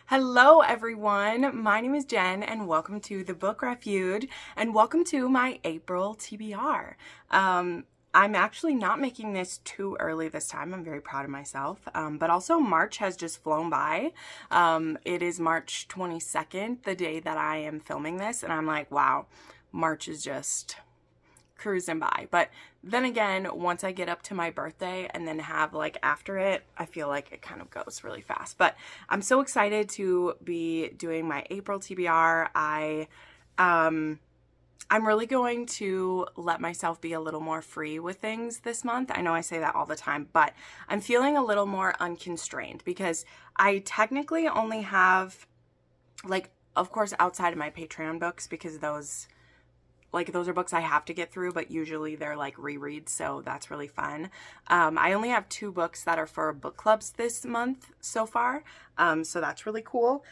Hello everyone, my name is Jen and welcome to the book Refuge and welcome to my April TBR. I'm actually not making this too early this time. I'm very proud of myself, but also March has just flown by. It is March 22nd, the day that I am filming this, and I'm like, wow, March is just cruising by. But then again, once I get up to my birthday and then have like after it, I feel like it kind of goes really fast. But I'm so excited to be doing my April TBR. I'm really going to let myself be a little more free with things this month. I know I say that all the time, but I'm feeling a little more unconstrained because I technically only have, like, of course, outside of my Patreon books, because those are books I have to get through, but usually they're like rereads, so that's really fun. I only have 2 books that are for book clubs this month so far, so that's really cool.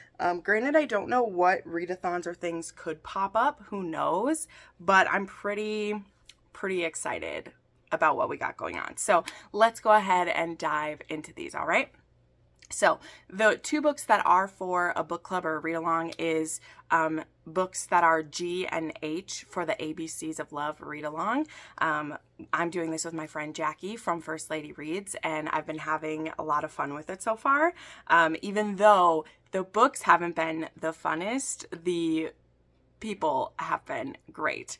Granted, I don't know what readathons or things could pop up, who knows, but I'm pretty excited about what we got going on. So let's go ahead and dive into these, all right? So the 2 books that are for a book club or a read-along is books that are G and H for the ABCs of Love read-along. I'm doing this with my friend Jackie from First Lady Reads, and I've been having a lot of fun with it so far. Even though the books haven't been the funnest, the people have been great.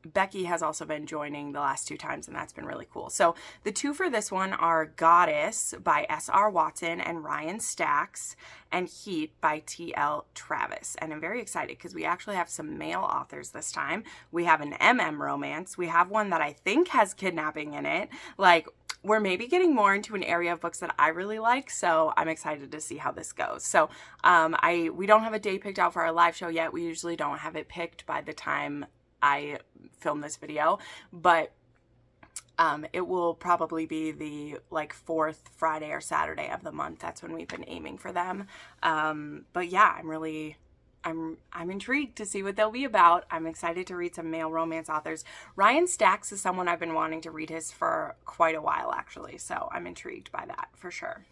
Becky has also been joining the last 2 times, and that's been really cool. So the 2 for this one are Goddess by S.R. Watson and Ryan Stacks, and Heat by T.L. Travis. And I'm very excited because we actually have some male authors this time. We have an MM romance. We have one that I think has kidnapping in it. Like, we're maybe getting more into an area of books that I really like, so I'm excited to see how this goes. So we don't have a day picked out for our live show yet. We usually don't have it picked by the time I film this video, but it will probably be the like 4th Friday or Saturday of the month. That's when we've been aiming for them. But yeah, I'm intrigued to see what they'll be about. I'm excited to read some male romance authors. Ryan Stacks is someone I've been wanting to read his for quite a while, actually, so I'm intrigued by that for sure.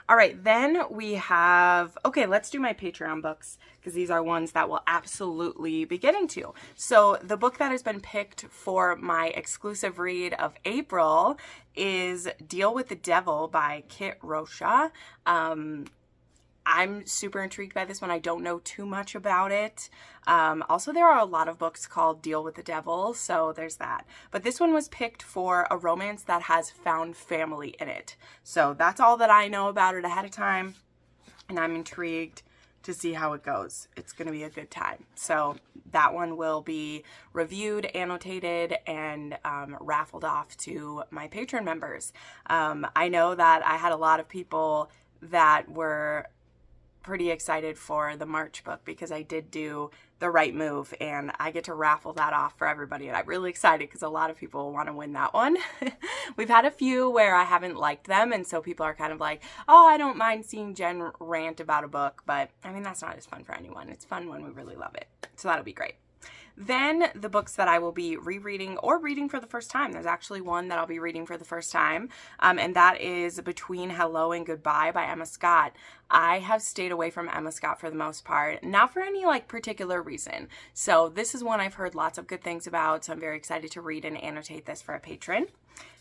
All right, then we have, okay, let's do my Patreon books because these are ones that we'll absolutely be getting to. So the book that has been picked for my exclusive read of April is Deal with the Devil by Kit Rocha. I'm super intrigued by this one. I don't know too much about it. Also, there are a lot of books called Deal with the Devil, so there's that. But this one was picked for a romance that has found family in it. So that's all that I know about it ahead of time, and I'm intrigued to see how it goes. It's going to be a good time. So that one will be reviewed, annotated, and raffled off to my Patreon members. I know that I had a lot of people that were pretty excited for the March book because I did do The Right Move, and I get to raffle that off for everybody, and I'm really excited because a lot of people want to win that one. We've had a few where I haven't liked them, and so people are kind of like, oh, I don't mind seeing Jen rant about a book, but I mean, that's not as fun for anyone. It's fun when we really love it, so that'll be great. Then the books that I will be rereading or reading for the first time. There's actually one that I'll be reading for the first time, and that is Between Hello and Goodbye by Emma Scott. I have stayed away from Emma Scott for the most part, not for any like particular reason. So this is one I've heard lots of good things about, so I'm very excited to read and annotate this for a patron.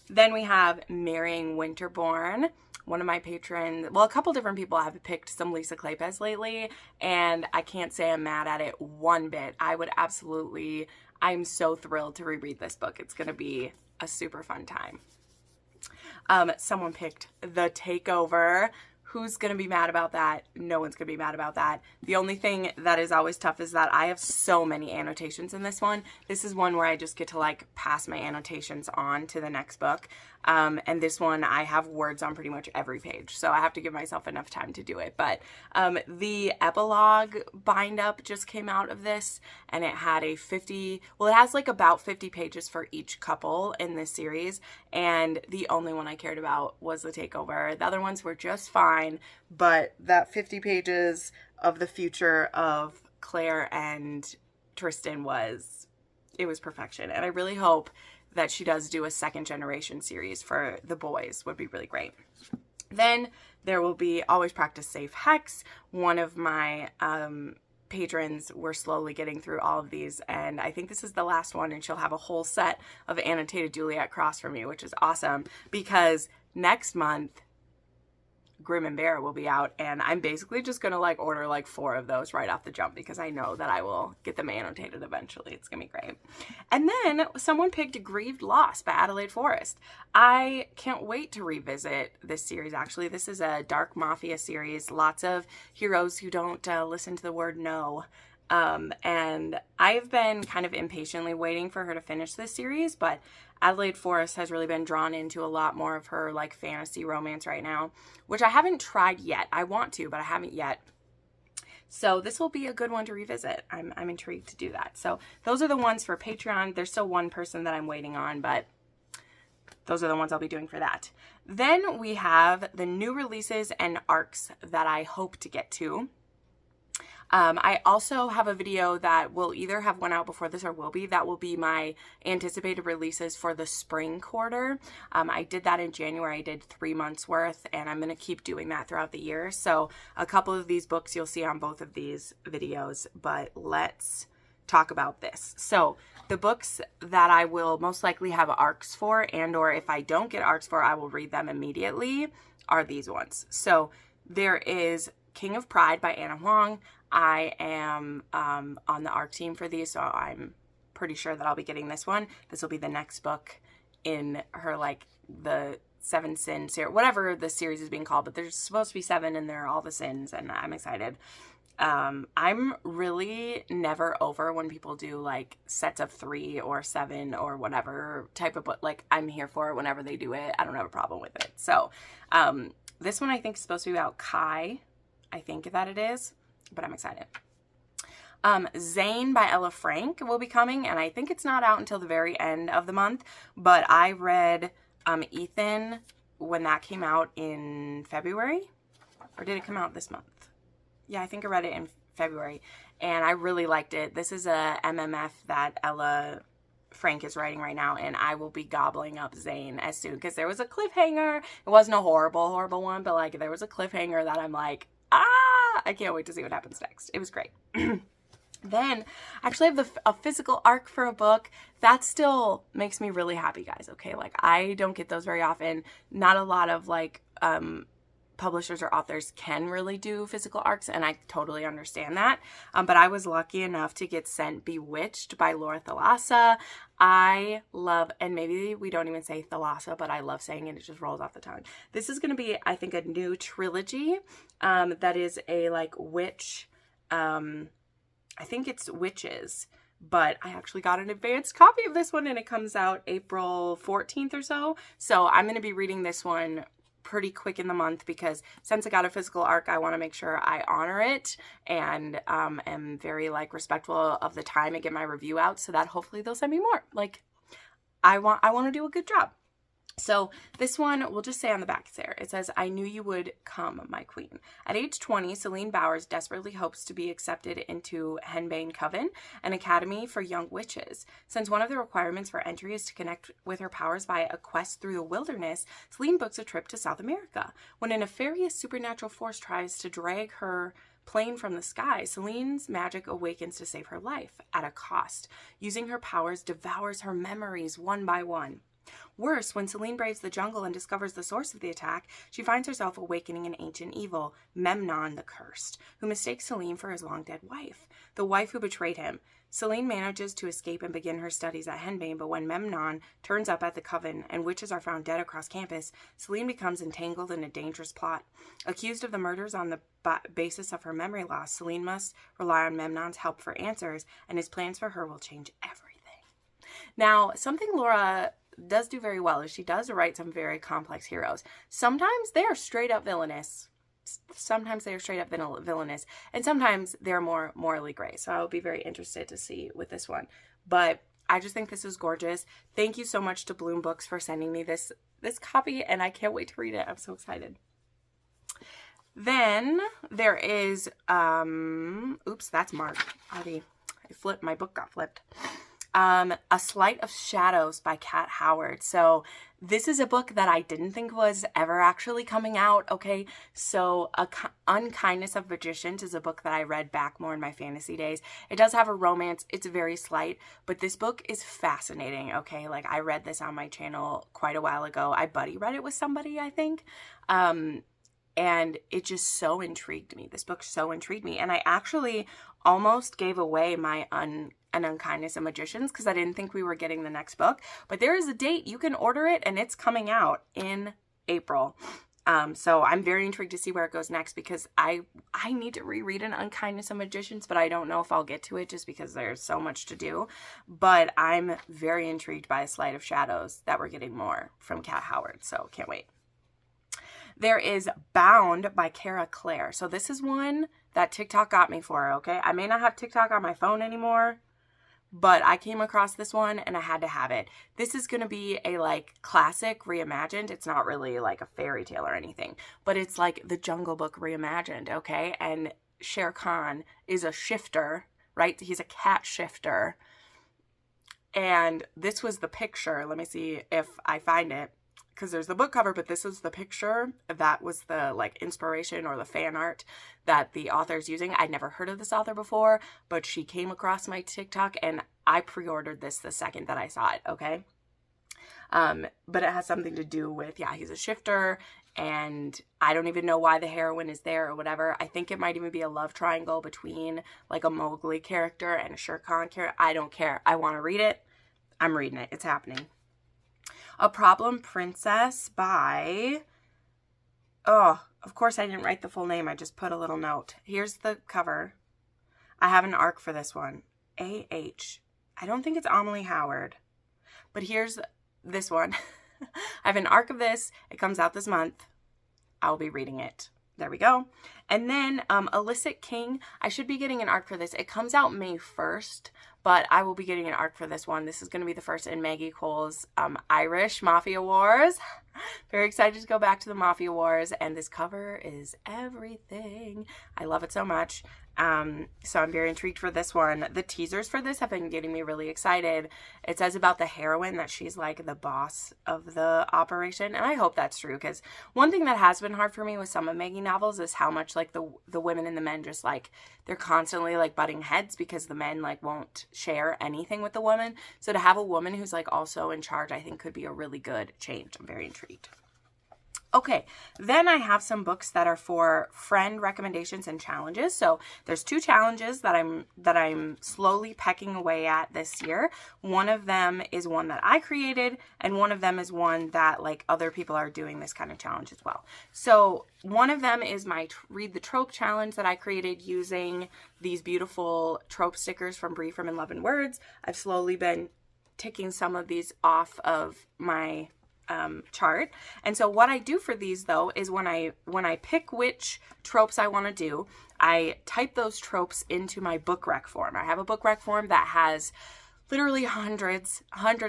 Then we have Marrying Winterborn. One of my patrons, well, a couple different people have picked some Lisa Kleypas lately, and I can't say I'm mad at it one bit. I'm so thrilled to reread this book. It's going to be a super fun time. Someone picked The Takeover. Who's going to be mad about that? No one's going to be mad about that. The only thing that is always tough is that I have so many annotations in this one. This is one where I just get to like pass my annotations on to the next book. And this one I have words on pretty much every page, so I have to give myself enough time to do it. But the epilogue bind up just came out of this, and it had it has like about 50 pages for each couple in this series, and the only one I cared about was The Takeover. The other ones were just fine, but that 50 pages of the future of Claire and Tristan was perfection, and I really hope that she does do a second generation series for the boys. Would be really great. Then There will be Always Practice Safe Hex. One of my patrons were slowly getting through all of these, and I think this is the last one, and she'll have a whole set of annotated Juliet Cross for me, which is awesome because next month Grim and Bear will be out, and I'm basically just gonna like order like 4 of those right off the jump because I know that I will get them annotated eventually. It's gonna be great. And then someone picked Grieved Loss by Adelaide Forrest. I can't wait to revisit this series. Actually, this is a dark mafia series, lots of heroes who don't listen to the word no. And I've been kind of impatiently waiting for her to finish this series, but Adelaide Forrest has really been drawn into a lot more of her like fantasy romance right now, which I haven't tried yet. I want to, but I haven't yet. So this will be a good one to revisit. I'm intrigued to do that. So those are the ones for Patreon. There's still one person that I'm waiting on, but those are the ones I'll be doing for that. Then we have the new releases and arcs that I hope to get to. I also have a video that will either have one out before this or that will be my anticipated releases for the spring quarter. I did that in January. I did 3 months worth, and I'm going to keep doing that throughout the year. So a couple of these books you'll see on both of these videos, but let's talk about this. So the books that I will most likely have arcs for, and or if I don't get arcs for, I will read them immediately, are these ones. So there is King of Pride by Anna Huang. I am on the ARC team for these, so I'm pretty sure that I'll be getting this one. This will be the next book in her, like, the 7 Sins series, whatever the series is being called, but there's supposed to be 7 and they're all the sins, and I'm excited. I'm really never over when people do, like, sets of 3 or 7 or whatever type of book. Like, I'm here for it whenever they do it. I don't have a problem with it. So, this one I think is supposed to be about Kai. I think that it is, but I'm excited. Zane by Ella Frank will be coming, and I think it's not out until the very end of the month, but I read Ethan when that came out in February, or did it come out this month? Yeah, I think I read it in February, and I really liked it. This is a MMF that Ella Frank is writing right now, and I will be gobbling up Zane as soon, because there was a cliffhanger. It wasn't a horrible one, but like there was a cliffhanger that I'm like, I can't wait to see what happens next. It was great. Then I actually have a physical arc for a book. That still makes me really happy, guys. Okay, like I don't get those very often. Not a lot of like publishers or authors can really do physical arcs, and I totally understand that. But I was lucky enough to get sent Bewitched by Laura Thalassa. I love, and maybe we don't even say Thalassa, but I love saying it. It just rolls off the tongue. This is going to be, I think, a new trilogy that is a like witch, I think it's witches, but I actually got an advanced copy of this one, and it comes out April 14th or so. So I'm going to be reading this one pretty quick in the month, because since I got a physical arc, I want to make sure I honor it and am very like respectful of the time and get my review out, so that hopefully they'll send me more. Like I want to do a good job. So this one, we'll just say on the back there, it says, "I knew you would come, my queen." At age 20, Celine Bowers desperately hopes to be accepted into Henbane Coven, an academy for young witches. Since one of the requirements for entry is to connect with her powers via a quest through the wilderness, Celine books a trip to South America. When a nefarious supernatural force tries to drag her plane from the sky, Celine's magic awakens to save her life at a cost. Using her powers, devours her memories one by one. Worse, when Celine braves the jungle and discovers the source of the attack, she finds herself awakening an ancient evil, Memnon the Cursed, who mistakes Celine for his long-dead wife, the wife who betrayed him. Celine manages to escape and begin her studies at Henbane, but when Memnon turns up at the coven and witches are found dead across campus, Celine becomes entangled in a dangerous plot. Accused of the murders on the basis of her memory loss, Celine must rely on Memnon's help for answers, and his plans for her will change everything. Now, something Laura does do very well is she does write some very complex heroes. Sometimes they are straight up villainous. Sometimes they are straight up villainous, and sometimes they're more morally gray. So I'll be very interested to see with this one. But I just think this is gorgeous. Thank you so much to Bloom Books for sending me this copy, and I can't wait to read it. I'm so excited. Then there is oops, that's marked. My book got flipped. A Sleight of Shadows by Kat Howard. So this is a book that I didn't think was ever actually coming out, okay? So Unkindness of Magicians is a book that I read back more in my fantasy days. It does have a romance. It's very slight, but this book is fascinating, okay? Like, I read this on my channel quite a while ago. I buddy read it with somebody, I think. And it just so intrigued me. This book so intrigued me. And I actually almost gave away my An Unkindness of Magicians because I didn't think we were getting the next book. But there is a date. You can order it, and it's coming out in April. So I'm very intrigued to see where it goes next because I need to reread An Unkindness of Magicians, but I don't know if I'll get to it just because there's so much to do. But I'm very intrigued by A Sleight of Shadows that we're getting more from Kat Howard, so can't wait. There is Bound by Cara Clare. So this is one that TikTok got me for, okay? I may not have TikTok on my phone anymore, but I came across this one and I had to have it. This is going to be a like classic reimagined. It's not really like a fairy tale or anything, but it's like the Jungle Book reimagined, okay? And Shere Khan is a shifter, right? He's a cat shifter. And this was the picture. Let me see if I find it. Because there's the book cover, but this is the picture. That was the like inspiration or the fan art that the author is using. I'd never heard of this author before, but she came across my TikTok and I pre-ordered this the second that I saw it, okay? But it has something to do with, yeah, he's a shifter and I don't even know why the heroine is there or whatever. I think it might even be a love triangle between like a Mowgli character and a Shere Khan character. I don't care. I want to read it. I'm reading it. It's happening. A Problem Princess by, oh, of course I didn't write the full name. I just put a little note. Here's the cover. I have an ARC for this one. A.H. I don't think it's Amelie Howard, but here's this one. I have an ARC of this. It comes out this month. I'll be reading it. There we go. And then Illicit King. I should be getting an ARC for this. It comes out May 1st, but I will be getting an ARC for this one. This is going to be the first in Maggie Cole's Irish Mafia Wars. Very excited to go back to the Mafia Wars, and this cover is everything. I love it so much. So I'm very intrigued for this one. The teasers for this have been getting me really excited. It says about the heroine that she's like the boss of the operation, and I hope that's true, because one thing that has been hard for me with some of Maggie novels is how much like the women and the men just like, they're constantly like butting heads because the men like won't share anything with the woman. So to have a woman who's like also in charge, I think could be a really good change. I'm very intrigued. Okay, then I have some books that are for friend recommendations and challenges. So there's two challenges that I'm slowly pecking away at this year. One of them is one that I created, and one of them is one that like other people are doing this kind of challenge as well. So one of them is my Read the Trope challenge that I created using these beautiful trope stickers from Brie from In Love and Words. I've slowly been ticking some of these off of my chart. And so what I do for these though is when I pick which tropes I want to do, I type those tropes into my book rec form. I have a book rec form that has literally hundreds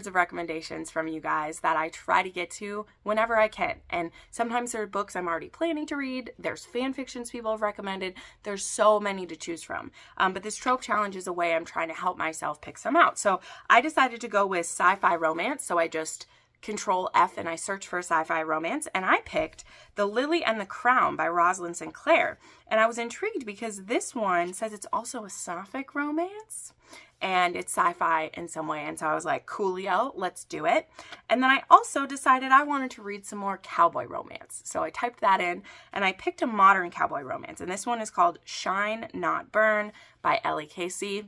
of recommendations from you guys that I try to get to whenever I can. And sometimes there are books I'm already planning to read. There's fan fictions people have recommended. There's so many to choose from. But this trope challenge is a way I'm trying to help myself pick some out. So I decided to go with sci-fi romance. So I just Control F and I searched for sci-fi romance, and I picked The Lily and the Crown by Rosalind Sinclair. And I was intrigued because this one says it's also a sapphic romance and it's sci-fi in some way. And so I was like, coolio, let's do it. And then I also decided I wanted to read some more cowboy romance. So I typed that in and I picked a modern cowboy romance. And this one is called Shine Not Burn by Ellie Casey.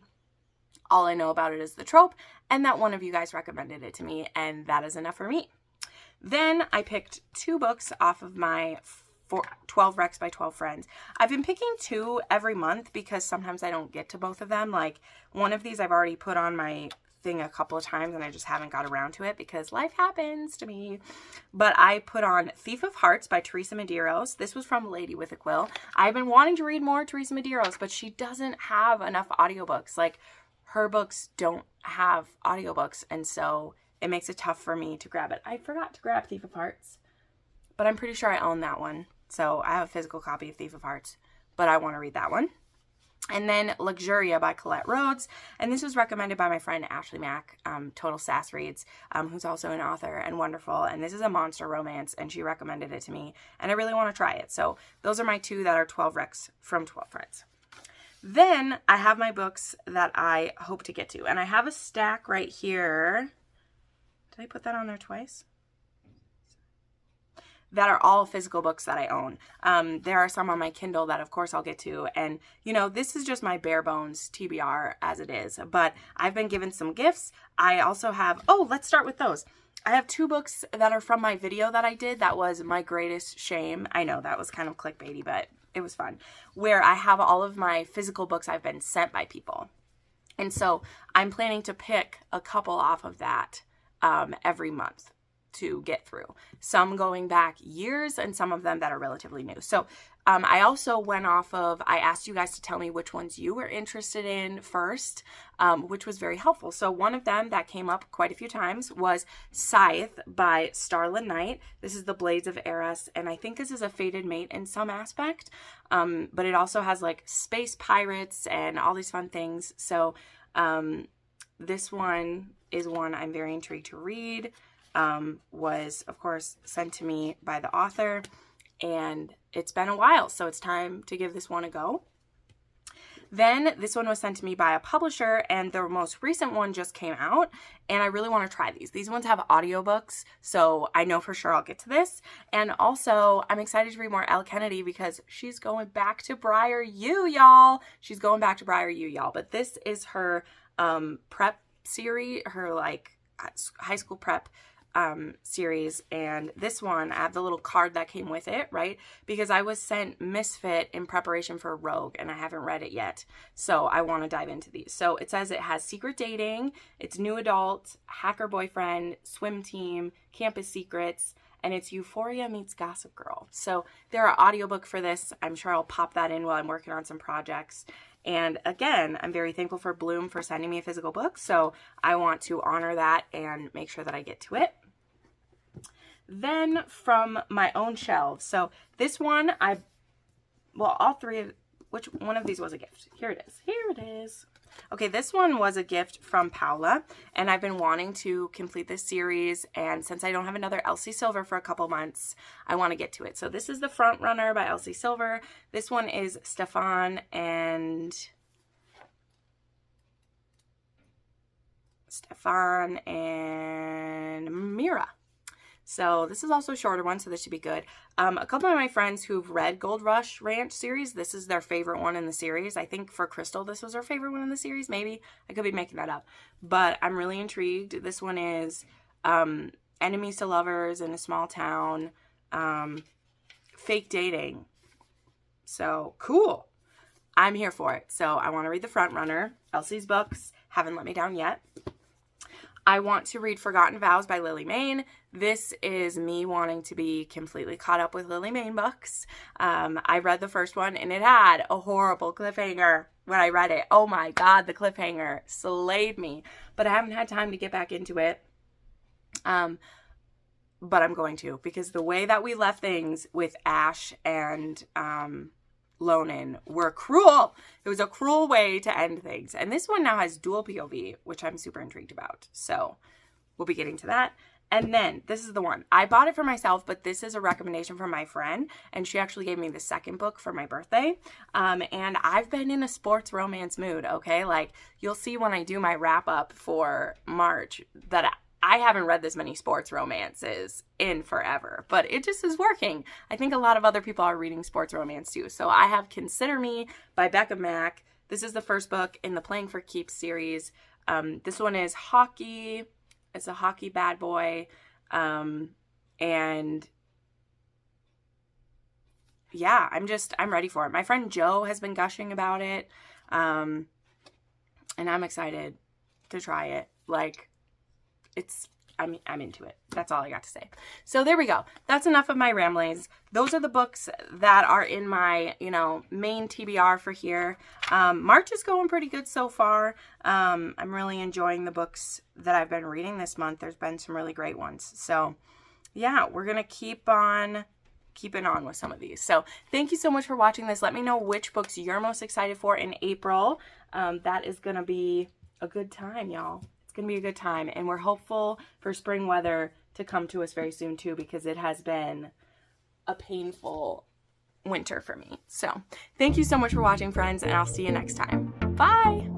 All I know about it is the trope, and that one of you guys recommended it to me, and that is enough for me. Then I picked two books off of my 12 Recs by 12 Friends. I've been picking two every month because sometimes I don't get to both of them. Like one of these I've already put on my thing a couple of times and I just haven't got around to it because life happens to me. But I put on Thief of Hearts by Teresa Medeiros. This was from Lady with a Quill. I've been wanting to read more Teresa Medeiros, but she doesn't have enough audiobooks. Like, her books don't have audiobooks, and so it makes it tough for me to grab it. I forgot to grab Thief of Hearts, but I'm pretty sure I own that one. So I have a physical copy of Thief of Hearts, but I want to read that one. And then Luxuria by Colette Rhodes. And this was recommended by my friend Ashley Mack, Total Sass Reads, who's also an author and wonderful. And this is a monster romance, and she recommended it to me. And I really want to try it. So those are my 2 that are 12 recs from 12 friends. Then I have my books that I hope to get to. And I have a stack right here. Did I put that on there twice? That are all physical books that I own. There are some on my Kindle that of course I'll get to. And you know, this is just my bare bones TBR as it is, but I've been given some gifts. I also have, oh, let's start with those. I have 2 books that are from my video that I did. That was My Greatest Shame. I know that was kind of clickbaity, but it was fun. Where I have all of my physical books I've been sent by people. And so I'm planning to pick a couple off of that every month to get through. Some going back years and some of them that are relatively new. So I also went off of, I asked you guys to tell me which ones you were interested in first, which was very helpful. So one of them that came up quite a few times was Scythe by Starlyn Knight. This is the Blades of Eros, and I think this is a fated mate in some aspect, but it also has like space pirates and all these fun things. So this one is one I'm very intrigued to read. Was of course sent to me by the author, and it's been a while, so it's time to give this one a go. Then this one was sent to me by a publisher, and the most recent one just came out, and I really want to try these. These ones have audiobooks, so I know for sure I'll get to this. And also, I'm excited to read more Elle Kennedy because she's going back to Briar U, y'all. She's going back to Briar U, y'all. But this is her prep series, her like high school prep series, and this one I have the little card that came with it, right? Because I was sent Misfit in preparation for Rogue and I haven't read it yet, so I want to dive into these. So it says it has secret dating, it's new adult, hacker boyfriend, swim team, campus secrets, and it's Euphoria meets Gossip Girl. So there are audiobook for this. I'm sure I'll pop that in while I'm working on some projects. And again, I'm very thankful for Bloom for sending me a physical book, so I want to honor that and make sure that I get to it. Then from my own shelves, so this one, all 3 of, which one of these was a gift? Here it is. Here it is. Okay, this one was a gift from Paula, and I've been wanting to complete this series, and since I don't have another Elsie Silver for a couple months, I want to get to it. So this is The Front Runner by Elsie Silver. This one is Stefan and Mira. So this is also a shorter one, so this should be good. A couple of my friends who've read Gold Rush Ranch series, this is their favorite one in the series. I think for Crystal, this was her favorite one in the series. Maybe. I could be making that up. But I'm really intrigued. This one is enemies to lovers in a small town. Fake dating. So, cool. I'm here for it. So, I want to read The Front Runner. Elsie's books haven't let me down yet. I want to read Forgotten Vows by Lily Mayne. This is me wanting to be completely caught up with Lily Mayne books. I read the first one and it had a horrible cliffhanger when I read it. Oh my God, the cliffhanger slayed me. But I haven't had time to get back into it. But I'm going to, because the way that we left things with Ash and Lonan were cruel. It was a cruel way to end things. And this one now has dual POV, which I'm super intrigued about. So we'll be getting to that. And then this is the one. I bought it for myself, but this is a recommendation from my friend. And she actually gave me the second book for my birthday. And I've been in a sports romance mood, okay? Like, you'll see when I do my wrap up for March that I haven't read this many sports romances in forever, but it just is working. I think a lot of other people are reading sports romance too. So I have Consider Me by Becca Mack. This is the first book in the Playing for Keeps series. This one is hockey. It's a hockey bad boy. And yeah, I'm ready for it. My friend Joe has been gushing about it. And I'm excited to try it. Like, I'm into it. That's all I got to say. So there we go. That's enough of my ramblings. Those are the books that are in my, main TBR for here. March is going pretty good so far. I'm really enjoying the books that I've been reading this month. There's been some really great ones. So yeah, we're going to keep on keeping on with some of these. So thank you so much for watching this. Let me know which books you're most excited for in April. That is going to be a good time, y'all. It's going to be a good time. And we're hopeful for spring weather to come to us very soon too, because it has been a painful winter for me. So thank you so much for watching, friends, and I'll see you next time. Bye!